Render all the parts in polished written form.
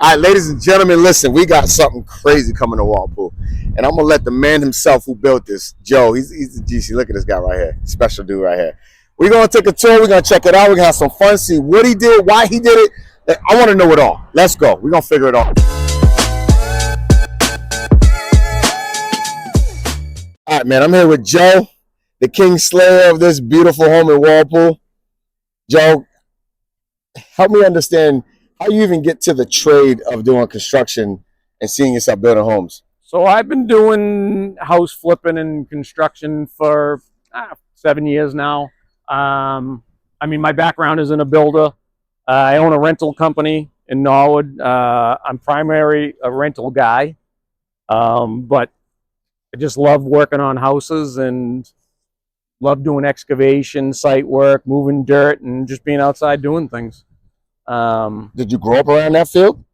All right, ladies and gentlemen, listen, we got something crazy coming to Walpole. And I'm going to let the man himself who built this, Joe, he's the GC. Look at this guy right here. Special dude right here. We're going to take a tour. We're going to check it out. We're going to have some fun, see what he did, why he did it. I want to know it all. Let's go. We're going to figure it out. All right, man, I'm here with Joe, the king slayer of this beautiful home in Walpole. Joe, help me understand how you even get to the trade of doing construction and seeing yourself building homes. So I've been doing house flipping and construction for 7 years now. I mean, my background is in a builder. I own a rental company in Norwood. I'm primarily a rental guy, but I just love working on houses and love doing excavation, site work, moving dirt, and just being outside doing things. Did you grow up around that field?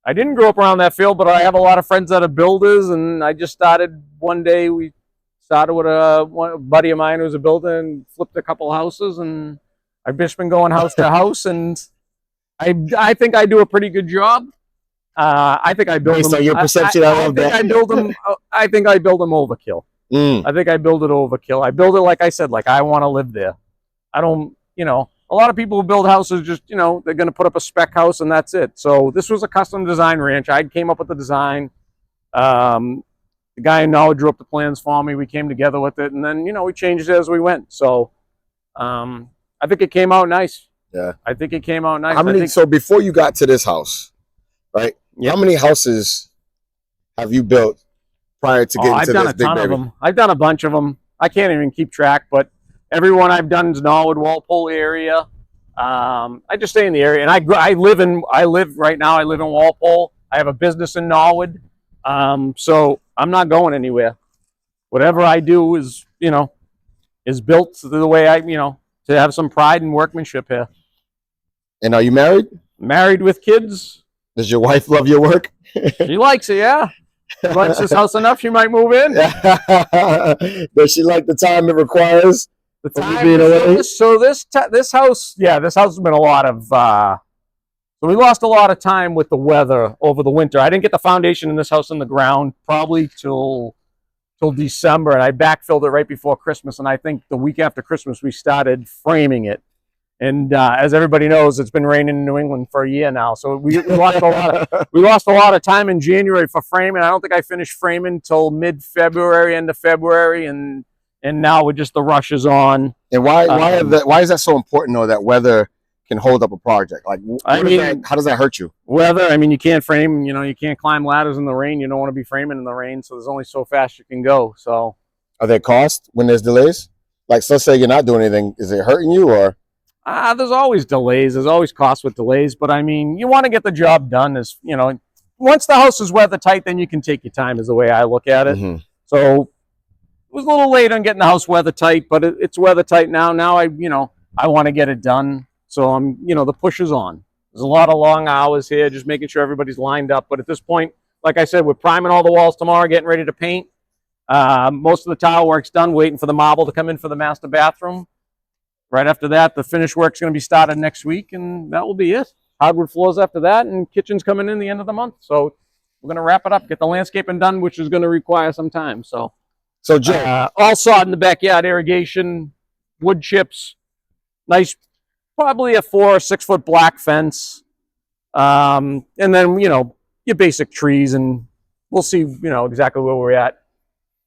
I didn't grow up around that field, but I have a lot of friends that are builders, and I just started one day. We started with a buddy of mine who's a builder and flipped a couple houses, and I've just been going house to house, and I think I do a pretty good job. I think I build Based them. on your perception, I think I build them. I think I build them overkill. I think I build it overkill. I build it like I said, like I want to live there. I don't, a lot of people who build houses just, they're going to put up a spec house and that's it. So this was a custom design ranch. I came up with the design. The guy in Norwood drew up the plans for me. We came together with it, and then, we changed it as we went. So I think it came out nice. Yeah. I think it came out nice. So before you got to this house, right? Yep. How many houses have you built prior to getting to this big baby? I've done a ton of them. I've done a bunch of them. I can't even keep track, but everyone I've done is Norwood, Walpole area. I just stay in the area, and I live right now. I live in Walpole. I have a business in Norwood, so I'm not going anywhere. Whatever I do is built the way to have some pride and workmanship here. And are you married? Married with kids. Does your wife love your work? She likes it, yeah. She likes this house enough, she might move in. Does she like the time it requires? The time being away? This house, this house has been a lot of, so we lost a lot of time with the weather over the winter. I didn't get the foundation in this house in the ground probably till December, and I backfilled it right before Christmas, and I think the week after Christmas we started framing it. And as everybody knows, it's been raining in New England for a year now, so we lost a lot of time in January for framing. I don't think I finished framing till mid-February, end of February, and now with just the rushes on. And why is that so important though, that weather can hold up a project? Like, how does that hurt you? Weather, I mean, you can't frame, you can't climb ladders in the rain. You don't want to be framing in the rain, so there's only so fast you can go. So, are there costs when there's delays? Like, so let's say you're not doing anything, is it hurting you or? There's always delays. There's always costs with delays, but I mean, you want to get the job done. Once the house is weather tight, then you can take your time. Is the way I look at it. Mm-hmm. So it was a little late on getting the house weather tight, but it's weather tight now. Now I want to get it done. So the push is on. There's a lot of long hours here, just making sure everybody's lined up. But at this point, like I said, we're priming all the walls tomorrow, getting ready to paint. Most of the tile work's done, waiting for the marble to come in for the master bathroom. Right after that, the finish work's going to be started next week, and that will be it. Hardwood floors after that, and kitchen's coming in the end of the month. So we're going to wrap it up, get the landscaping done, which is going to require some time. So Joe, all sod in the backyard, irrigation, wood chips, nice, probably a 4 or 6 foot black fence, and then your basic trees, and we'll see exactly where we're at.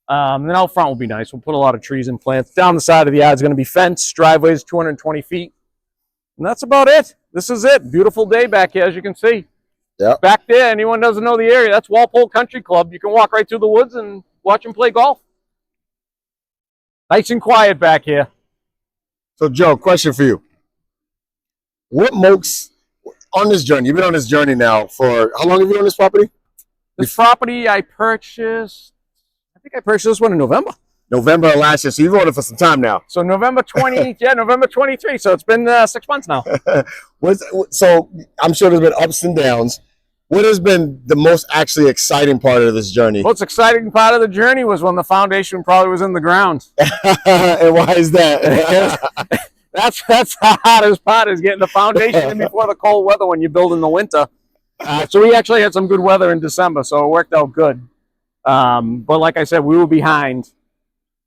Then out front will be nice. We'll put a lot of trees and plants. Down the side of the yard is going to be fenced. Driveway is 220 feet. And that's about it. This is it. Beautiful day back here, as you can see. Yeah. Back there, anyone doesn't know the area, that's Walpole Country Club. You can walk right through the woods and watch them play golf. Nice and quiet back here. So, Joe, question for you. What makes, on this journey, you've been on this journey now for, how long have you owned this property? This property I purchased, I think I purchased this one in November. November of last year, so you've owned it for some time now. So November 20, November 23. So it's been 6 months now. So I'm sure there's been ups and downs. What has been the most actually exciting part of this journey? Most exciting part of the journey was when the foundation probably was in the ground. And why is that? That's the hardest part, is getting the foundation in before the cold weather when you build in the winter. So we actually had some good weather in December, so it worked out good. But like I said, we were behind.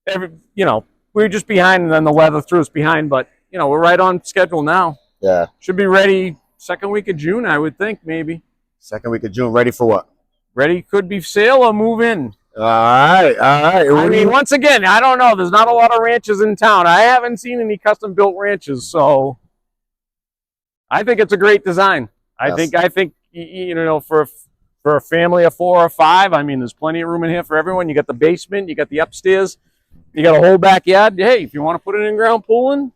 We were just behind, and then the weather threw us behind. But we're right on schedule now. Yeah. Should be ready second week of June, I would think, maybe. Second week of June. Ready for what? Ready, could be sale or move in. All right. I mean, once again, I don't know. There's not a lot of ranches in town. I haven't seen any custom built ranches, so I think it's a great design. I think for a family of 4 or 5, I mean, there's plenty of room in here for everyone. You got the basement, you got the upstairs, you got a whole backyard. Hey, if you want to put an in-ground pool in,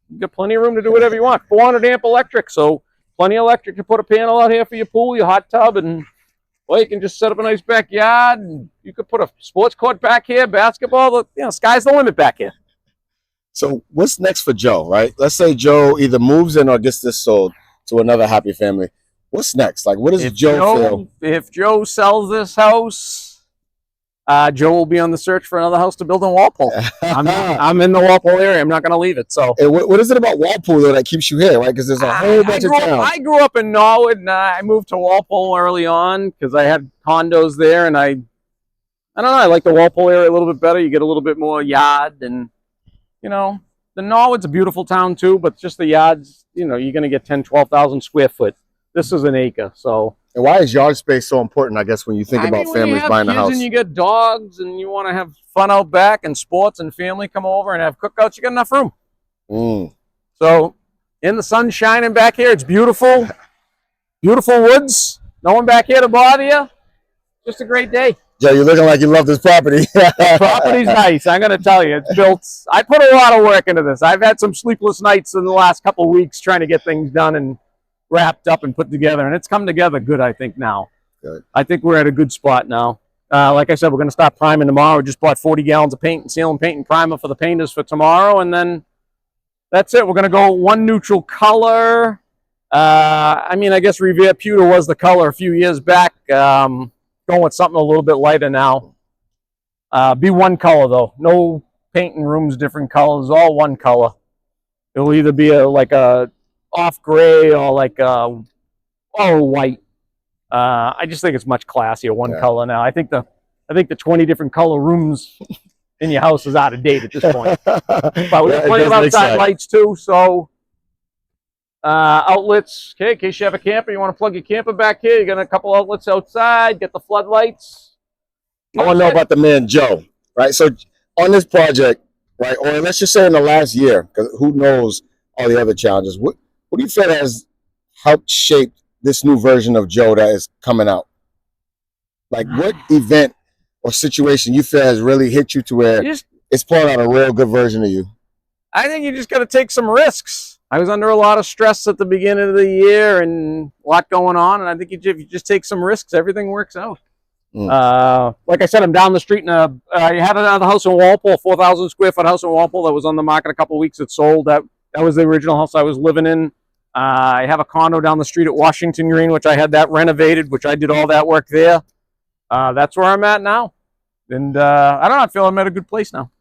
you got plenty of room to do whatever you want. 400 amp electric, so plenty of electric to put a panel out here for your pool, your hot tub, and you can just set up a nice backyard. And you could put a sports court back here, basketball. Sky's the limit back here. So what's next for Joe, right? Let's say Joe either moves in or gets this sold to another happy family. What's next? Like, what does Joe feel? If Joe sells this house, Joe will be on the search for another house to build in Walpole. I'm in the Walpole area. I'm not going to leave it. So, what is it about Walpole though that keeps you here, right? Because there's a whole bunch of towns. I grew up in Norwood, and I moved to Walpole early on because I had condos there, and I don't know. I like the Walpole area a little bit better. You get a little bit more yard, and the Norwood's a beautiful town too, but just the yards, you're going to get 10, 12,000 square foot. This is an acre, so. And why is yard space so important, I guess, when you think about families buying a house? And you get dogs and you want to have fun out back and sports and family come over and have cookouts, you got enough room. So in the sun shining back here, it's beautiful. Beautiful woods. No one back here to bother you. Just a great day. Joe, you're looking like you love this property. The property's nice. I'm going to tell you. It's built. I put a lot of work into this. I've had some sleepless nights in the last couple of weeks trying to get things done and wrapped up and put together, and it's come together good, I think, now. Good. I think we're at a good spot now. Like I said, we're going to start priming tomorrow. We just bought 40 gallons of paint and sealing paint and primer for the painters for tomorrow, and then that's it. We're going to go one neutral color. I guess Revere Pewter was the color a few years back. Going with something a little bit lighter now. Be one color, though. No painting rooms, different colors, all one color. It'll either be like a off gray or like all white. I just think it's much classier one color now. I think the 20 different color rooms in your house is out of date at this point. But we got plenty of outside lights too, so outlets. Okay, in case you have a camper, you want to plug your camper back here, you got a couple outlets outside, get the floodlights. I want to know about the man Joe, right? So on this project, right, or let's just say in the last year, because who knows all the other challenges, what do you feel has helped shape this new version of Joe that is coming out? Like, what event or situation you feel has really hit you to where it's pulling out a real good version of you? I think you just got to take some risks. I was under a lot of stress at the beginning of the year and a lot going on, and I think if you just take some risks, everything works out. Like I said, I'm down the street, and I had another house in Walpole, 4,000 square foot house in Walpole that was on the market a couple of weeks. It sold. That was the original house I was living in. I have a condo down the street at Washington Green, which I had that renovated, which I did all that work there. That's where I'm at now. And I don't know, I feel I'm at a good place now.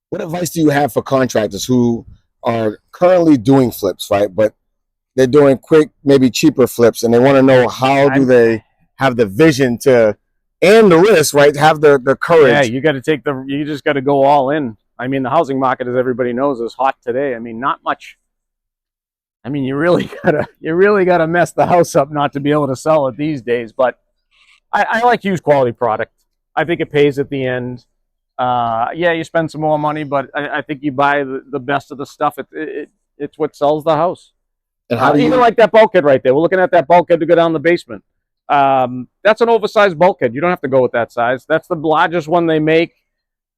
What advice do you have for contractors who are currently doing flips, right? But they're doing quick, maybe cheaper flips, and they want to know how do they have the vision to, and the risk, right? Have the courage. Yeah, you just got to go all in. I mean, the housing market, as everybody knows, is hot today. I mean, not much. I mean, you really gotta mess the house up not to be able to sell it these days. But I like used quality product. I think it pays at the end. Yeah, you spend some more money, but I think you buy the best of the stuff. It's what sells the house. And how even like that bulkhead right there. We're looking at that bulkhead to go down the basement. That's an oversized bulkhead. You don't have to go with that size. That's the largest one they make.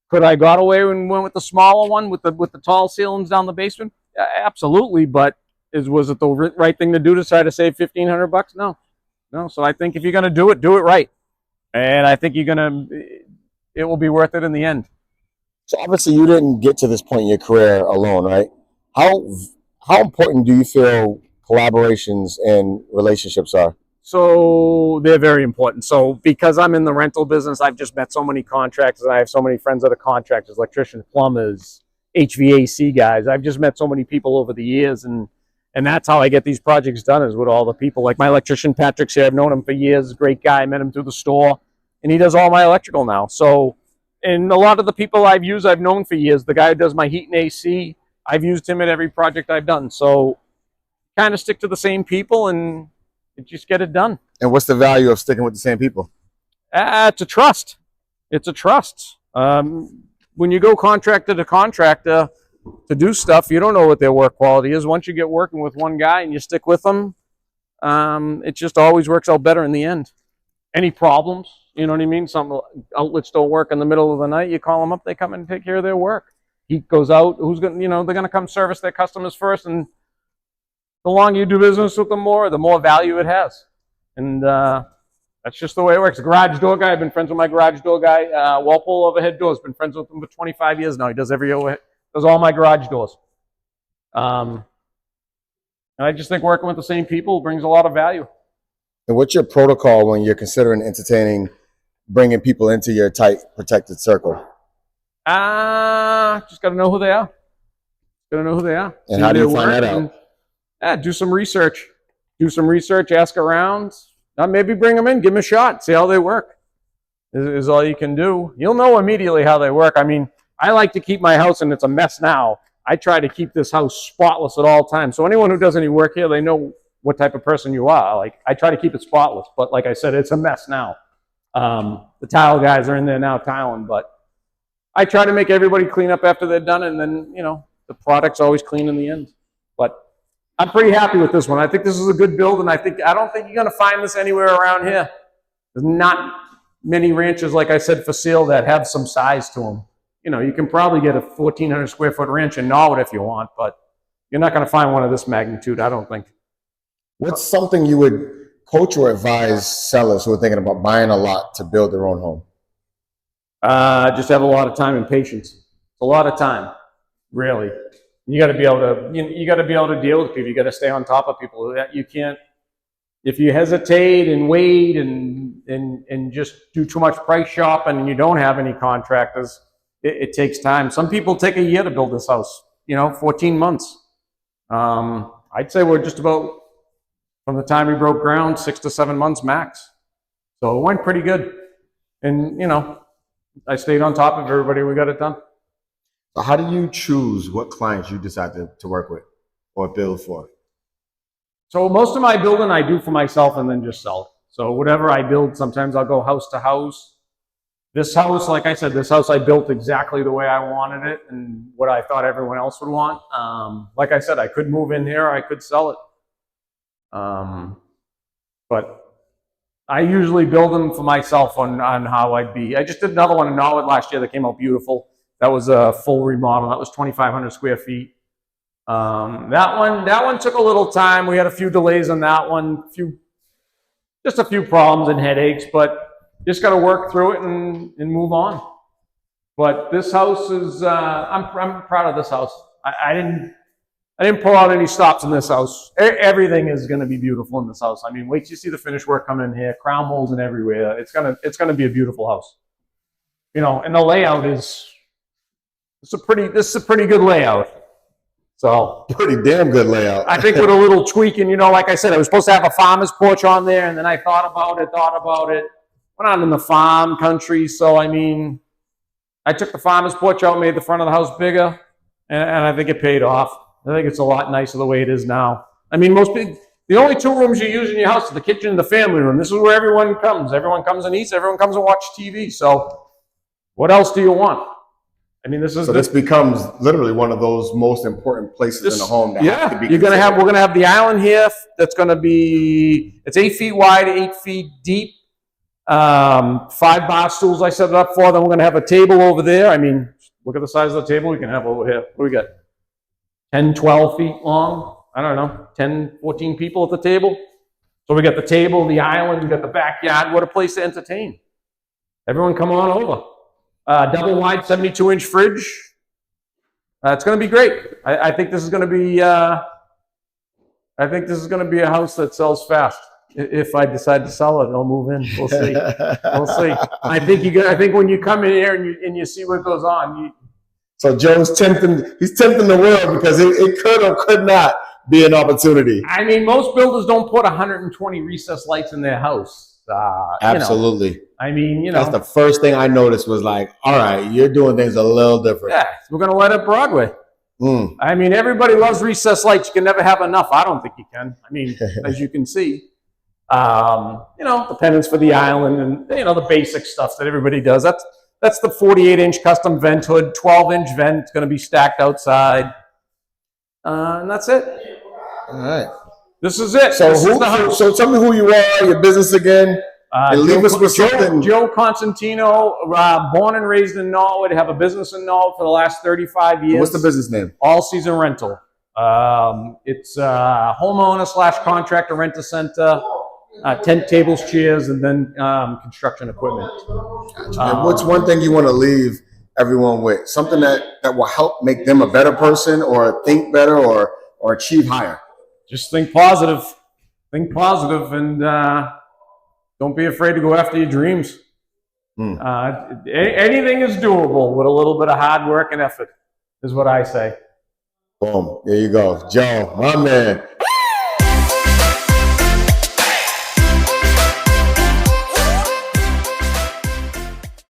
Could I got away and went with the smaller one with the tall ceilings down the basement? Absolutely, but was it the right thing to do to try to save $1,500? No. So I think if you're gonna do it right, and I think it will be worth it in the end. So obviously, you didn't get to this point in your career alone, right? How important do you feel collaborations and relationships are? So they're very important. So because I'm in the rental business, I've just met so many contractors. I have so many friends that are contractors, electricians, plumbers, HVAC guys. I've just met so many people over the years, and And that's how I get these projects done, is with all the people. Like my electrician, Patrick's here. I've known him for years. Great guy. I met him through the store. And he does all my electrical now. So, and a lot of the people I've used, I've known for years. The guy who does my heat and AC, I've used him at every project I've done. So, kind of stick to the same people and just get it done. And what's the value of sticking with the same people? It's a trust. It's a trust. When you go contractor to contractor to do stuff, you don't know what their work quality is. Once you get working with one guy and you stick with them, it just always works out better in the end. Any problems, you know what I mean? Some outlets don't work in the middle of the night. You call them up, they come and take care of their work. Heat goes out. Who's going? You know, they're going to come service their customers first, and the longer you do business with them, the more value it has. And that's just the way it works. The garage door guy, I've been friends with my garage door guy. Walpole overhead doors, been friends with him for 25 years now. He does does all my garage doors. And I just think working with the same people brings a lot of value. And what's your protocol when you're considering entertaining, bringing people into your tight, protected circle? Just got to know who they are. And how do you find that out? Do some research. Ask around. Maybe bring them in, give them a shot, see how they work. Is all you can do. You'll know immediately how they work. I mean, I like to keep my house, and it's a mess now. I try to keep this house spotless at all times. So anyone who does any work here, they know what type of person you are. Like, I try to keep it spotless, but like I said, it's a mess now. The tile guys are in there now tiling, but I try to make everybody clean up after they're done, and then, you know, the product's always clean in the end. But I'm pretty happy with this one. I think this is a good build, and I don't think you're going to find this anywhere around here. There's not many ranches, like I said, for sale that have some size to them. You know, you can probably get a 1,400 square foot ranch in Norwood if you want, but you're not going to find one of this magnitude, I don't think. What's something you would coach or advise sellers who are thinking about buying a lot to build their own home? Just have a lot of time and patience. It's a lot of time, really. You got to be able to. You got to be able to deal with people. You got to stay on top of people. You can't. If you hesitate and wait and just do too much price shopping and you don't have any contractors, it takes time. Some people take a year to build this house. 14 months. I'd say we're just about, from the time we broke ground, 6 to 7 months max. So it went pretty good. And, I stayed on top of everybody. We got it done. So how do you choose what clients you decide to work with or build for? So most of my building I do for myself and then just sell it. So whatever I build, sometimes I'll go house to house. This house, like I said, I built exactly the way I wanted it and what I thought everyone else would want. Like I said, I could move in here, I could sell it. But I usually build them for myself on how I'd be. I just did another one in Norwood last year that came out beautiful. That was a full remodel. That was 2,500 square feet. That one took a little time. We had a few delays on that one, just a few problems and headaches, but just got to work through it and move on. But this house is, I'm proud of this house. I didn't pull out any stops in this house. Everything is going to be beautiful in this house. I mean, wait till you see the finish work coming in here, crown molding and everywhere. It's gonna be a beautiful house. And the layout is, this is a pretty good layout. So pretty damn good layout. I think with a little tweaking, like I said, I was supposed to have a farmer's porch on there, and then I thought about it. We're not in the farm country, so I mean, I took the farmer's porch out, made the front of the house bigger, and I think it paid off. I think it's a lot nicer the way it is now. I mean, the only 2 rooms you use in your house are the kitchen and the family room. This is where everyone comes. Everyone comes and eats. Everyone comes and watches TV. So what else do you want? I mean, this becomes literally one of those most important places in the home. We're gonna have the island here. That's gonna be, it's 8 feet wide, 8 feet deep. 5 bar stools I set it up for. Then we're gonna have a table over there. I mean, look at the size of the table we can have over here. What do we got? 10, 12 feet long. I don't know, 10, 14 people at the table. So we got the table, the island, we got the backyard. What a place to entertain. Everyone come on over. Double wide 72-inch fridge. It's going to be great. I think this is going to be. I think this is going to be a house that sells fast. If I decide to sell it, I'll move in. We'll see. We'll see. I think when you come in here and you see what goes on. So Joe's tempting. He's tempting the world because it could or could not be an opportunity. I mean, most builders don't put 120 recessed lights in their house. Absolutely. You know, I mean, that's the first thing I noticed was like, all right, you're doing things a little different. Yeah, we're going to light up Broadway. I mean, everybody loves recessed lights. You can never have enough. I don't think you can. I mean, as you can see, you know, the pennants for the island and, you know, the basic stuff that everybody does. That's the 48-inch custom vent hood, 12-inch vent. It's going to be stacked outside. And that's it. All right. This is it. So, so tell me who you are, your business again, and leave us with something. Joe Santino, born and raised in Norwood, have a business in Norwood for the last 35 years. What's the business name? All Season Rental. It's homeowner / contractor rent-a-center, tent tables, chairs, and then construction equipment. And what's one thing you want to leave everyone with? Something that will help make them a better person, or think better, or achieve higher. Just think positive. Think positive, and don't be afraid to go after your dreams. Anything is doable with a little bit of hard work and effort, is what I say. Boom. There you go. Joe, my man.